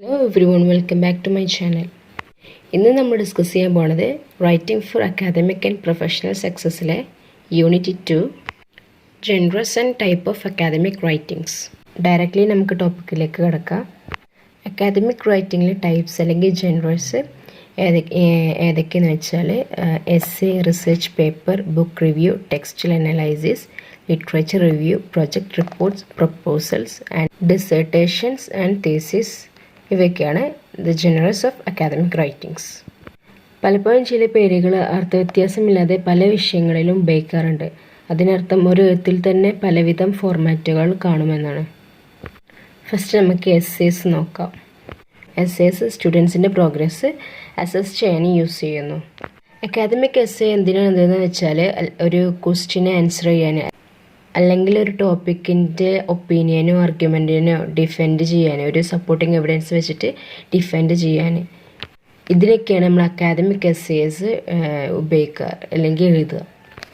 Hello everyone, welcome back to my channel. ഇന്ന് നമ്മൾ discuss ചെയ്യാൻ പോണത് writing for academic and professional സക്സസ്സിലെ unit 2 genres and type of academic writings. Directly നമുക്ക് ടോപ്പിക്കിലേക്ക് കിടക്കാം. അക്കാദമിക് റൈറ്റിംഗിൽ ടൈപ്സ് അല്ലെങ്കിൽ ജെൻറസ് ഏതൊക്കെയെന്ന് വെച്ചാൽ essay, research paper, book review, textual analysis, literature review, project reports, proposals and dissertations and thesis. ഇവയൊക്കെയാണ് the genres of academic writings. പലപ്പോഴും ചില പേരുകൾ അർത്ഥവ്യത്യാസമില്ലാതെ പല വിഷയങ്ങളിലും ഉപയോഗിക്കാറുണ്ട്. അതിനർത്ഥം ഒരു എഴുത്തിൽ തന്നെ പലവിധം ഫോർമാറ്റുകൾ കാണുമെന്നാണ്. ഫസ്റ്റ് നമുക്ക് എസ്സേസ് നോക്കാം. എസ്സേസ് സ്റ്റുഡൻസിൻ്റെ പ്രോഗ്രസ് അസസ് ചെയ്യാൻ യൂസ് ചെയ്യുന്നു. അക്കാദമിക് എസ്സേ എന്തിനാണെന്ന് വെച്ചാൽ ഒരു ക്വസ്റ്റ്യനെ ആൻസർ ചെയ്യാൻ, അല്ലെങ്കിൽ ഒരു ടോപ്പിക്കിൻ്റെ ഒപ്പീനിയനോ ആർഗ്യുമെൻറ്റിനോ ഡിഫെൻഡ് ചെയ്യാൻ, ഒരു സപ്പോർട്ടിങ് എവിഡൻസ് വെച്ചിട്ട് ഡിഫെൻഡ് ചെയ്യാൻ, ഇതിനൊക്കെയാണ് നമ്മൾ അക്കാദമിക് എസ്സേസ് ഉപയോഗിക്കുക അല്ലെങ്കിൽ എഴുതുക.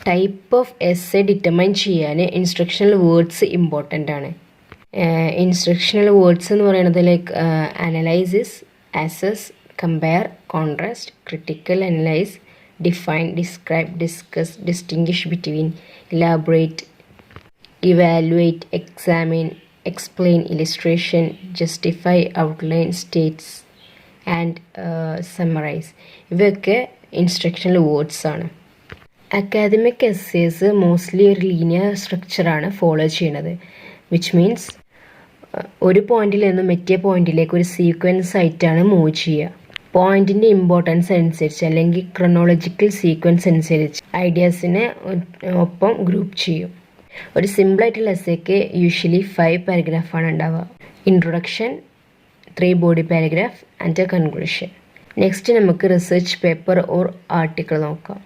ടൈപ്പ് ഓഫ് എസ്സേ ഡിറ്റർമൈൻ ചെയ്യാൻ ഇൻസ്ട്രക്ഷണൽ വേർഡ്സ് ഇമ്പോർട്ടൻ്റ് ആണ്. ഇൻസ്ട്രക്ഷണൽ വേർഡ്സ് എന്ന് പറയുന്നത് like analysis, assess, compare, contrast, critical analyse, define, describe, discuss, distinguish between, elaborate, evaluate, examine, explain, illustration, justify, outline, states and summarize. ഇവയൊക്കെ instructional words ആണ്. Academic essays mostly ഒരു linear സ്ട്രക്ചറാണ് follow ചെയ്യുന്നത്. Which means ഒരു പോയിന്റിൽ നിന്നും മറ്റേ പോയിന്റിലേക്ക് ഒരു സീക്വൻസ് ആയിട്ടാണ് മൂവ് ചെയ്യുക. പോയിന്റിൻ്റെ ഇമ്പോർട്ടൻസ് അനുസരിച്ച് അല്ലെങ്കിൽ ക്രൊണോളജിക്കൽ സീക്വൻസ് അനുസരിച്ച് ഐഡിയാസിനെ ഒപ്പം ഗ്രൂപ്പ് ചെയ്യും. ഒരു സിമ്പിളായിട്ടുള്ള എസ്സേക്ക് യൂഷ്വലി 5 പാരഗ്രാഫാണ് ഉണ്ടാവുക. Introduction, 3 body paragraph and A conclusion. Next നമുക്ക് റിസർച്ച് പേപ്പർ ഓർ ആർട്ടിക്കിൾ നോക്കാം.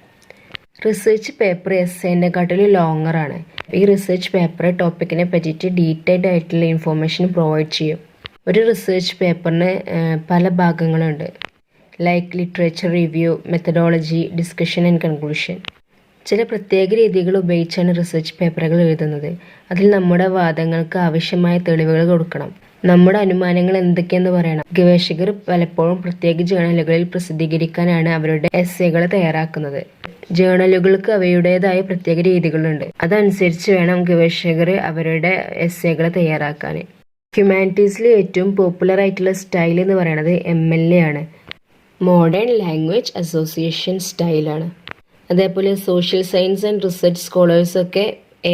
റിസർച്ച് പേപ്പർ എസ്സേൻ്റെക്കാട്ടിലും ലോങ്ങർ ആണ്. ഈ റിസർച്ച് പേപ്പർ ടോപ്പിക്കിനെ പറ്റിയിട്ട് ഡീറ്റെയിൽഡ് ആയിട്ടുള്ള ഇൻഫോർമേഷൻ പ്രൊവൈഡ് ചെയ്യും. ഒരു റിസർച്ച് പേപ്പറിന് പല ഭാഗങ്ങളുണ്ട്, like literature review, methodology, discussion and conclusion. ചില പ്രത്യേക രീതികൾ ഉപയോഗിച്ചാണ് റിസർച്ച് പേപ്പറുകൾ എഴുതുന്നത്. അതിൽ നമ്മുടെ വാദങ്ങൾക്ക് ആവശ്യമായ തെളിവുകൾ കൊടുക്കണം. നമ്മുടെ അനുമാനങ്ങൾ എന്തൊക്കെയെന്ന് പറയണം. ഗവേഷകർ പലപ്പോഴും പ്രത്യേക ജേണലുകളിൽ പ്രസിദ്ധീകരിക്കാനാണ് അവരുടെ എസ്സേകൾ തയ്യാറാക്കുന്നത്. ജേണലുകൾക്ക് അവയുടേതായ പ്രത്യേക രീതികളുണ്ട്. അതനുസരിച്ച് വേണം ഗവേഷകർ അവരുടെ എസ്സേകൾ തയ്യാറാക്കാൻ. ഹ്യൂമാനിറ്റീസിൽ ഏറ്റവും പോപ്പുലർ ആയിട്ടുള്ള സ്റ്റൈൽ എന്ന് പറയുന്നത് MLA ആണ്. മോഡേൺ ലാംഗ്വേജ് അസോസിയേഷൻ സ്റ്റൈലാണ്. അതേപോലെ സോഷ്യൽ സയൻസ് ആൻഡ് റിസർച്ച് സ്കോളേഴ്സൊക്കെ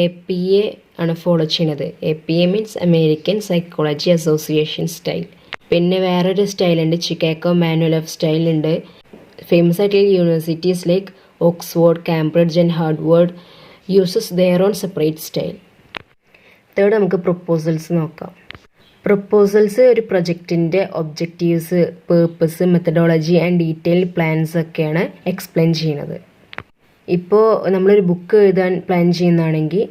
APA ആണ് ഫോളോ ചെയ്യുന്നത്. APA means American psychology association style. പിന്നെ വേറൊരു സ്റ്റൈലുണ്ട്, ചിക്കാഗോ മാനുവൽ ഓഫ് സ്റ്റൈൽ ഉണ്ട്. ഫേമസ് ആയിട്ടുള്ള universities like Oxford, Cambridge and Harvard uses their own separate style. Third നമുക്ക് പ്രൊപ്പോസൽസ് നോക്കാം. പ്രൊപ്പോസൽസ് ഒരു പ്രൊജക്റ്റിൻ്റെ objectives, purpose, methodology and detailed plans ഒക്കെയാണ് എക്സ്പ്ലെയിൻ ചെയ്യുന്നത്. ഇപ്പോൾ നമ്മളൊരു ബുക്ക് എഴുതാൻ പ്ലാൻ ചെയ്യുന്നതാണെങ്കിൽ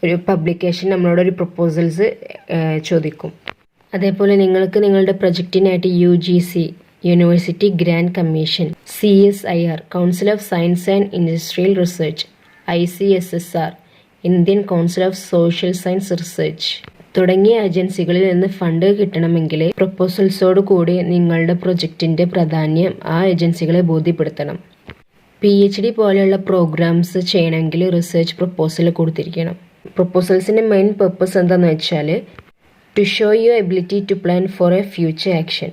ഒരു പബ്ലിക്കേഷൻ നമ്മളോടൊരു പ്രൊപ്പോസൽസ് ചോദിക്കും. അതേപോലെ നിങ്ങൾക്ക് നിങ്ങളുടെ പ്രൊജക്റ്റിനായിട്ട് UGC university grant commission, CSIR council of science and industrial research, ICSSR Indian council of social science research തുടങ്ങിയ ഏജൻസികളിൽ നിന്ന് ഫണ്ട് കിട്ടണമെങ്കിൽ പ്രൊപ്പോസൽസോട് കൂടി നിങ്ങളുടെ പ്രൊജക്റ്റിൻ്റെ പ്രാധാന്യം ആ ഏജൻസികളെ ബോധ്യപ്പെടുത്തണം. PhD പോലെയുള്ള പ്രോഗ്രാംസ് ചെയ്യണമെങ്കിൽ റിസർച്ച് പ്രൊപ്പോസൽ കൊടുത്തിരിക്കണം. പ്രൊപ്പോസൽസിൻ്റെ മെയിൻ പർപ്പസ് എന്താണെന്ന് വെച്ചാൽ to show your ability to plan for a future action.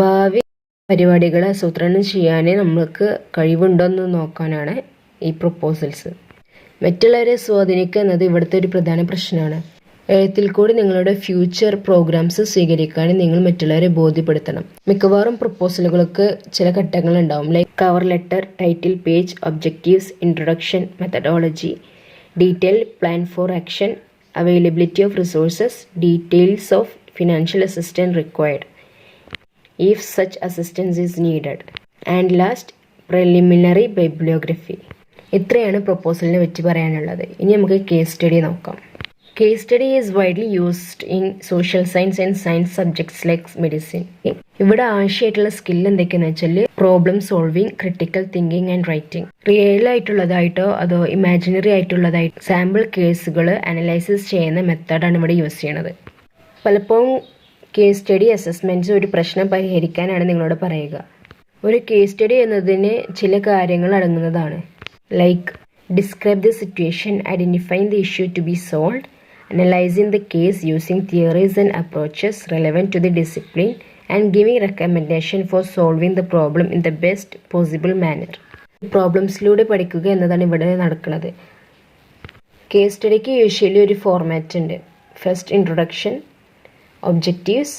ഭാവി പരിപാടികൾ ആസൂത്രണം ചെയ്യാൻ നമുക്ക് കഴിവുണ്ടോയെന്ന് നോക്കാനാണ് ഈ പ്രൊപ്പോസൽസ്. മറ്റുള്ളവരെ സ്വാധീനിക്കുക എന്നത് ഇവിടുത്തെ ഒരു പ്രധാന പ്രശ്നമാണ്. എഴുത്തിൽ കൂടി നിങ്ങളുടെ ഫ്യൂച്ചർ പ്രോഗ്രാംസ് സ്വീകരിക്കാൻ നിങ്ങൾ മറ്റുള്ളവരെ ബോധ്യപ്പെടുത്തണം. മിക്കവാറും പ്രൊപ്പോസലുകൾക്ക് ചില ഘട്ടങ്ങളുണ്ടാവും, like cover letter, title page, objectives, introduction, methodology, detailed plan for action, availability of resources, details of financial assistance required if such assistance is needed, and last preliminary bibliography. ഇത്രയാണ് പ്രൊപ്പോസലിനെ പറ്റി പറയാനുള്ളത്. ഇനി നമുക്ക് കേസ് സ്റ്റഡി നോക്കാം. Case study is widely used in social science and science subjects like medicine. ഇവിടെ ആവശ്യമായിട്ടുള്ള skill എന്തൊക്കെയാന്ന് വെച്ചാൽ problem solving, critical thinking and writing. Real ആയിട്ടുള്ളതായിട്ടോ അതോ ഇമാജിനറി ആയിട്ടുള്ളതായിട്ടോ സാമ്പിൾ കേസുകൾ അനലൈസിസ് ചെയ്യുന്ന മെത്തേഡാണ് ഇവിടെ യൂസ് ചെയ്യണത്. പലപ്പോഴും കേസ് സ്റ്റഡി അസസ്മെൻറ്റ്സ് ഒരു പ്രശ്നം പരിഹരിക്കാനാണ് നിങ്ങളോട് പറയുക. ഒരു കേസ് സ്റ്റഡി എന്നതിന് ചില കാര്യങ്ങൾ അടങ്ങുന്നതാണ്. Like describe the situation, identifying the issue to be solved, analysing the case using theories and approaches relevant to the discipline and giving recommendation for solving the problem in the best possible manner. പ്രോബ്ലംസിലൂടെ പഠിക്കുക എന്നതാണ് ഇവിടെ നടക്കുന്നത്. Case സ്റ്റഡിക്ക് usually ഒരു format ഉണ്ട്. First introduction, objectives,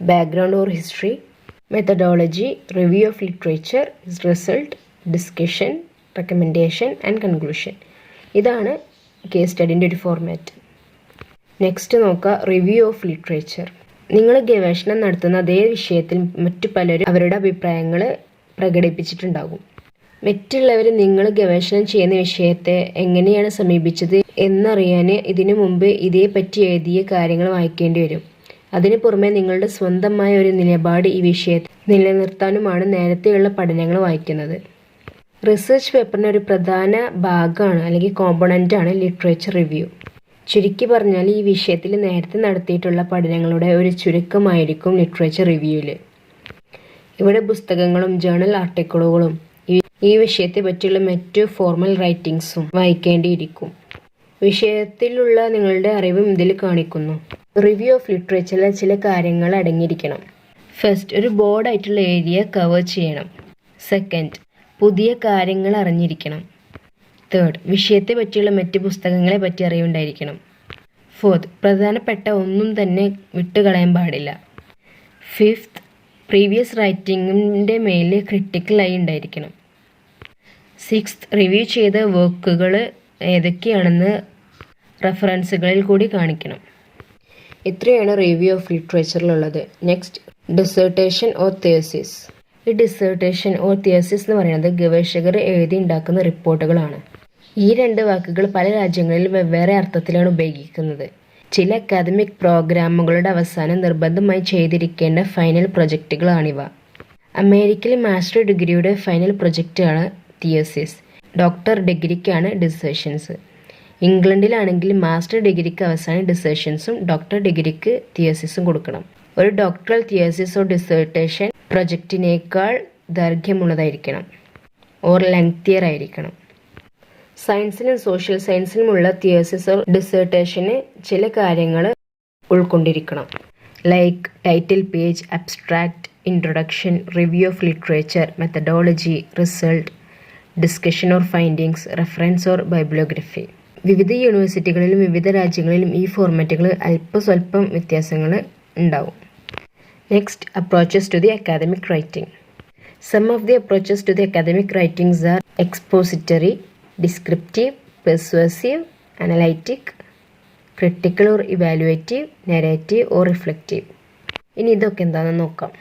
background or history, methodology, review of literature, result, discussion, recommendation and conclusion. ഇതാണ് case സ്റ്റഡിൻ്റെ ഒരു ഫോർമാറ്റ്. നെക്സ്റ്റ് നോക്കുക, റിവ്യൂ ഓഫ് ലിറ്ററേച്ചർ. നിങ്ങൾ ഗവേഷണം നടത്തുന്ന അതേ വിഷയത്തിൽ മറ്റു പലരും അവരുടെ അഭിപ്രായങ്ങൾ പ്രകടിപ്പിച്ചിട്ടുണ്ടാകും. മറ്റുള്ളവർ നിങ്ങൾ ഗവേഷണം ചെയ്യുന്ന വിഷയത്തെ എങ്ങനെയാണ് സമീപിച്ചത് എന്നറിയാൻ ഇതിനു മുമ്പ് ഇതേപ്പറ്റി എഴുതിയ കാര്യങ്ങൾ വായിക്കേണ്ടി വരും. അതിനു പുറമെ നിങ്ങളുടെ സ്വന്തമായ ഒരു നിലപാട് ഈ വിഷയത്തിൽ നിലനിർത്താനുമാണ് നേരത്തെയുള്ള പഠനങ്ങൾ വായിക്കുന്നത്. റിസർച്ച് പേപ്പറിൻ്റെ ഒരു പ്രധാന ഭാഗമാണ് അല്ലെങ്കിൽ കോമ്പണൻ്റാണ് ലിറ്ററേച്ചർ റിവ്യൂ. ചുരുക്കി പറഞ്ഞാൽ ഈ വിഷയത്തിൽ നേരത്തെ നടത്തിയിട്ടുള്ള പഠനങ്ങളുടെ ഒരു ചുരുക്കമായിരിക്കും ലിറ്ററേച്ചർ റിവ്യൂവിൽ. ഇവിടെ പുസ്തകങ്ങളും ജേണൽ ആർട്ടിക്കിളുകളും ഈ വിഷയത്തെ പറ്റിയുള്ള മറ്റു ഫോർമൽ റൈറ്റിംഗ്സും വായിക്കേണ്ടിയിരിക്കും. വിഷയത്തിലുള്ള നിങ്ങളുടെ അറിവും ഇതിൽ കാണിക്കുന്നു. റിവ്യൂ ഓഫ് ലിറ്ററേച്ചറിലെ ചില കാര്യങ്ങൾ അടങ്ങിയിരിക്കണം. ഫസ്റ്റ്, ഒരു ബോർഡായിട്ടുള്ള ഏരിയ കവർ ചെയ്യണം. സെക്കൻഡ്, പുതിയ കാര്യങ്ങൾ അറിഞ്ഞിരിക്കണം. തേർഡ്, വിഷയത്തെ പറ്റിയുള്ള മറ്റ് പുസ്തകങ്ങളെ പറ്റി അറിവുണ്ടായിരിക്കണം. ഫോർത്ത്, പ്രധാനപ്പെട്ട ഒന്നും തന്നെ വിട്ടുകളയാൻ പാടില്ല. ഫിഫ്ത്ത്, പ്രീവിയസ് റൈറ്റിങ്ങിൻ്റെ മേൽ ക്രിട്ടിക്കലായി ഉണ്ടായിരിക്കണം. സിക്സ്ത്, റിവ്യൂ ചെയ്ത വർക്കുകൾ ഏതൊക്കെയാണെന്ന് റെഫറൻസുകളിൽ കൂടി കാണിക്കണം. ഇത്രയാണ് റിവ്യൂ ഓഫ് ലിറ്ററേച്ചറിലുള്ളത്. Next, dissertation or thesis. ഈ ഡിസേർട്ടേഷൻ ഓർ തിയസിസ് എന്ന് പറയുന്നത് ഗവേഷകർ എഴുതി ഉണ്ടാക്കുന്ന റിപ്പോർട്ടുകളാണ്. ഈ രണ്ട് വാക്കുകൾ പല രാജ്യങ്ങളിൽ വെവ്വേറെ അർത്ഥത്തിലാണ് ഉപയോഗിക്കുന്നത്. ചില അക്കാദമിക് പ്രോഗ്രാമുകളുടെ അവസാനം നിർബന്ധമായി ചെയ്തിരിക്കേണ്ട ഫൈനൽ പ്രൊജക്റ്റുകളാണിവ. അമേരിക്കയിൽ മാസ്റ്റർ ഡിഗ്രിയുടെ ഫൈനൽ പ്രൊജക്റ്റാണ് തിയസിസ്. ഡോക്ടർ ഡിഗ്രിക്കാണ് ഡിസേർഷൻസ്. ഇംഗ്ലണ്ടിലാണെങ്കിൽ മാസ്റ്റർ ഡിഗ്രിക്ക് അവസാനം ഡിസേർഷൻസും ഡോക്ടർ ഡിഗ്രിക്ക് തിയസിസും കൊടുക്കണം. ഒരു ഡോക്ടറൽ തിയസിസ് ഓർ ഡിസേർട്ടേഷൻ പ്രൊജക്റ്റിനേക്കാൾ ദൈർഘ്യമുള്ളതായിരിക്കണം ഓർ ലെങ്തിയർ ആയിരിക്കണം. സയൻസിനും സോഷ്യൽ സയൻസിനുമുള്ള തിയസിസ് ഓർ ഡിസേർട്ടേഷന് ചില കാര്യങ്ങൾ ഉൾക്കൊണ്ടിരിക്കണം. Like title page, abstract, introduction, review of literature, methodology, result, discussion or findings, reference or bibliography. വിവിധ യൂണിവേഴ്സിറ്റികളിലും വിവിധ രാജ്യങ്ങളിലും ഈ ഫോർമാറ്റുകൾ സ്വല്പം വ്യത്യാസങ്ങൾ ഉണ്ടാവും. Next, approaches to the academic writing. Some of the approaches to the academic writings are expository, descriptive, persuasive, analytic, critical or evaluative, narrative or reflective. ഇനി ഇതൊക്കെ എന്താണെന്ന് നോക്കാം.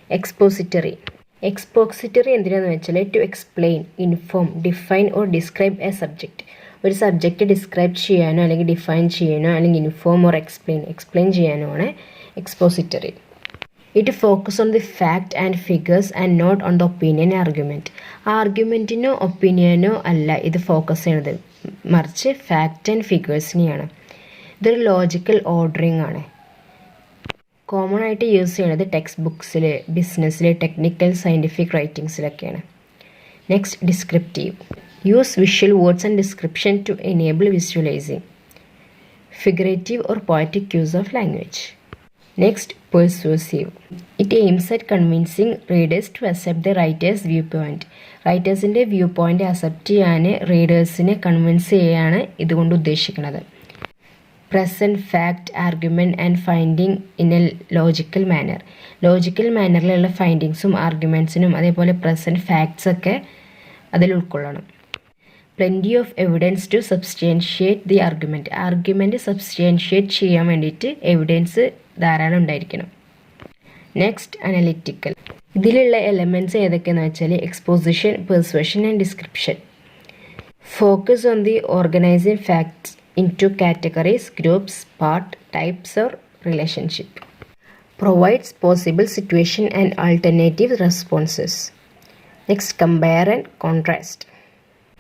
എക്സ്പോസിറ്ററി എന്തിനാന്ന് വെച്ചാൽ to explain, inform, define or describe a subject. ഒരു subject describe ചെയ്യാനോ അല്ലെങ്കിൽ define ചെയ്യാനോ അല്ലെങ്കിൽ ഇൻഫോം ഓർ എക്സ്പ്ലെയിൻ ചെയ്യാനോ ആണ് expository. It focus on the fact and figures and not on the opinion argument. ആർഗ്യുമെൻറ്റിനോ ഒപ്പീനിയനോ അല്ല ഇത് ഫോക്കസ് ചെയ്യുന്നത്, മറിച്ച് ഫാക്റ്റ് ആൻഡ് ഫിഗേഴ്സിനെയാണ്. ഇതൊരു ലോജിക്കൽ ഓർഡറിങ് ആണ്. കോമൺ ആയിട്ട് യൂസ് ചെയ്യുന്നത് ടെക്സ്റ്റ് ബുക്സിൽ, ബിസിനസ്സിൽ, ടെക്നിക്കൽ സയൻറ്റിഫിക് റൈറ്റിംഗ്സിലൊക്കെയാണ്. Next, descriptive. Use visual words and description to enable visualising. Figurative or poetic use of language. Next, persuasive. It aims at convincing readers to accept the writers view point. റൈറ്റേഴ്സിൻ്റെ view point accept ചെയ്യാൻ റീഡേഴ്സിനെ convince ചെയ്യുകയാണ് ഇതുകൊണ്ട് ഉദ്ദേശിക്കുന്നത്. Present fact, argument and finding in a logical manner. Logical മാനറിലുള്ള ഫൈൻഡിങ്സും ആർഗ്യുമെൻറ്റ്സിനും അതേപോലെ പ്രസൻറ്റ് ഫാക്ട്സൊക്കെ അതിൽ ഉൾക്കൊള്ളണം. Plenty of evidence to substantiate the argument. Argument substantiate ചെയ്യാൻ വേണ്ടിയിട്ട് എവിഡൻസ് ധാരാളം ഉണ്ടായിരിക്കണം. Next, analytical. ഇതിലുള്ള എലമെൻറ്റ്സ് ഏതൊക്കെയെന്ന് വെച്ചാൽ exposition, പെർസ്വേഷൻ and description. Focus on the organising facts into categories, groups, part, types or relationship. Provides possible situation and alternative responses. Next, compare and contrast.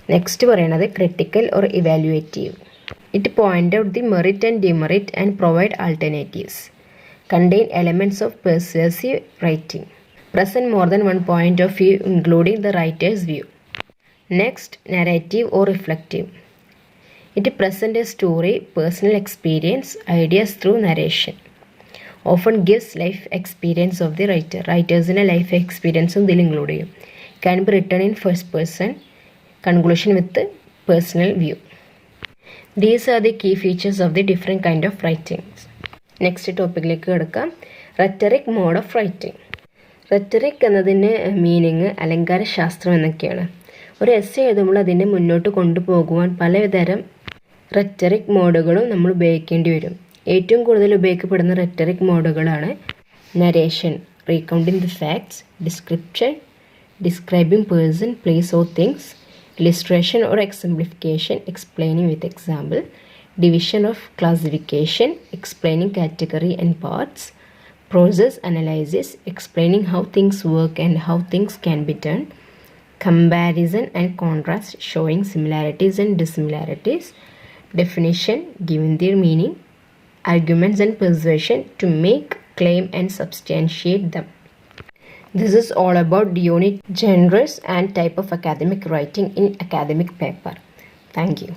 Next പറയുന്നത് critical or evaluative. It point out the merit and demerit and provide alternatives. contain elements of persuasive writing, present more than one point of view including the writer's view. Next, narrative or reflective. It presents a story, personal experience, ideas through narration. Often gives life experience of the writer. Writers'ine life experience ഇതിൽ include ചെയ്യും. Can be written in first person, conclusion with the personal view. These are the key features of the different kind of writings. Next ടോപ്പിക്കിലേക്ക് കിടക്കാം. Rhetoric mode of writing. Rhetoric എന്നതിൻ്റെ meaning അലങ്കാരശാസ്ത്രം എന്നൊക്കെയാണ്. ഒരു essay എഴുതുമ്പോൾ അതിനെ മുന്നോട്ട് കൊണ്ടുപോകുവാൻ പലതരം റെറ്ററിക് മോഡുകളും നമ്മൾ ഉപയോഗിക്കേണ്ടി വരും. ഏറ്റവും കൂടുതൽ ഉപയോഗിക്കപ്പെടുന്ന റെറ്ററിക് മോഡുകളാണ് narration, recounting the facts, description, describing person, place or things, illustration or exemplification, explaining with example, division of classification, explaining category and parts, process analysis, explaining how things work and how things can be done, comparison and contrast, showing similarities and dissimilarities, definition, giving their meaning, arguments and persuasion to make claim and substantiate them. This is all about the unit genres and type of academic writing in academic paper. Thank you.